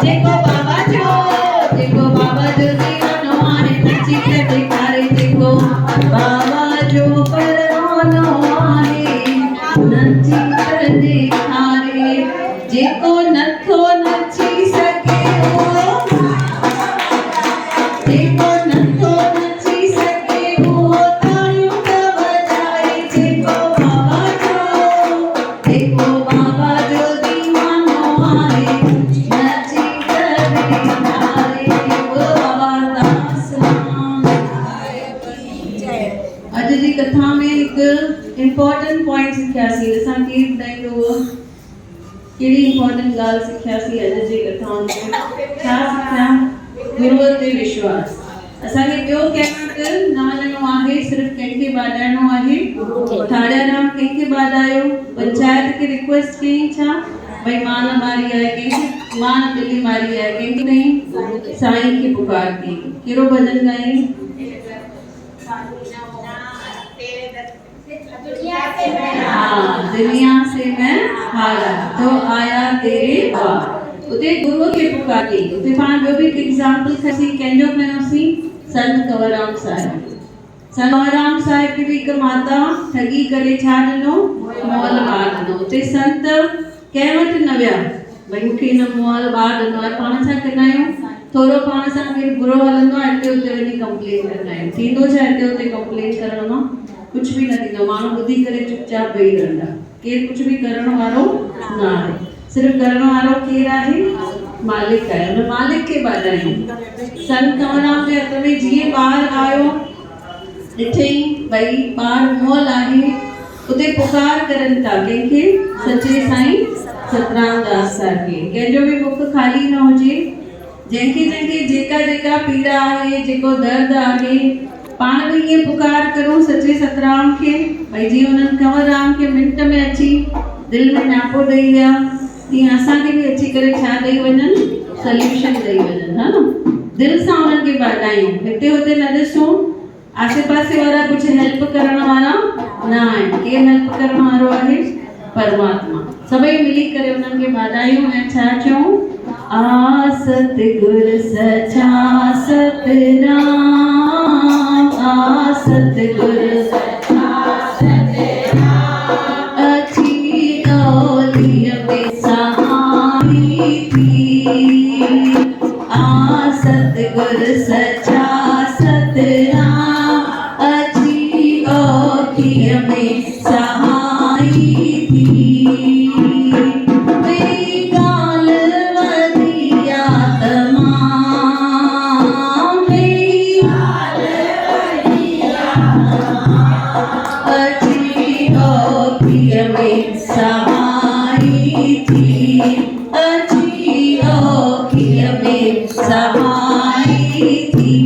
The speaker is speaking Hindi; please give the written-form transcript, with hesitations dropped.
Jeko Baba Jo, Jeko Baba Jo, Jeko no Mane Nachi मानो आहे नची कर ॾेखारे जेको नथो नची सघे जेको नथो नची सघे उहो ताड़ियूं त वॼाए जेको बाबा जो दीवानो आहे नची कर ॾेखारे बाबा दास अॼु जी कथा में हिकु इम्पोर्टेंट पॉइंट सिखियासीं असां खे ॿुधाईंदो हुओ कहिड़ी इम्पोर्टेंट ॻाल्हि सिखियासीं अॼु जी कथा में छा सिखिया गुरूअ ते विश्वास असांखे ॿियो कंहिं न वञिणो आहे सिर्फ़ु कंहिंखे ॿाॾाइणो आहे ठाड़ियाराम कंहिंखे ॿाॾायो पंचायत खे रिक्वेस्ट कई छा भई मां न मारी आहे कंहिंखे मां न ॿिली मारी आहे कंहिंखे कई साईं खे पुकार कई कहिड़ो भॼन ॻाई दुनिया से मैं हारा तो आया तेरे पार उते गुरुअ खे पुकार कई उते पाण ॿियो बि हिकु एग्जाम्पल खसीं कंहिंजो खयोंसीं संत कंवरराम साहिब संत कंवरराम साहिब खे बि हिकु माता ठगी करे छा ॾिनो मोल ॿार ॾिनो उते संत कंहिं वटि न विया भई मूंखे हिन मोल ॿार ॾिनो आहे पाण छा कंदा आहियूं थोरो पाण सां केरु बुरो हलंदो आहे हिते उते वञी कंप्लेन कंदा आहियूं थींदो छा हिते उते कंप्लेन करण मां कुछ भी न थींदो माण्हू ॿुधी करे चुपचाप वेही रहंदा केरु कुछ भी करण वारो न आहे सिर्फ़ु करण वारो केरु आहे मालिक आहे हुन मालिक खे ॿाॾायूं संत कंवरराम जे हथ में जीअं ॿार आयो ॾिठई भई ॿार मोल आहे उते पुकार करनि था कंहिंखे सचे साईं सतराम दास साहिब खे कंहिंजो बि मुख ख़ाली न हुजे जंहिंखे जेका पीड़ा आहे जेको दर्द आहे पाण बि ईअं पुकार करूं सचे सतराम खे भई जीअं हुननि कंवरराम खे मिंट में अची दिलि में न्यापो ॾेई विया तीअं असांखे बि अची करे छा ॾेई वञनि सल्यूशन ॾेई वञनि हा न दिलि सां हुननि खे ॿाॾायूं हिते हुते न ॾिसूं आसे पासे वारा कुझु हेल्प करण वारा न आहिनि केरु हेल्प करण वारो आहे परमात्मा सभई मिली करे हुननि खे ॿाॾायूं ऐं छा चऊं आ सतगुर सचा सतनाम आ सतगुर सचा सतनाम अच्छी औलिया में सहाई थी आ सतगुर सचा सतनाम अच्छी औलिया में सहाई थी सहाई थी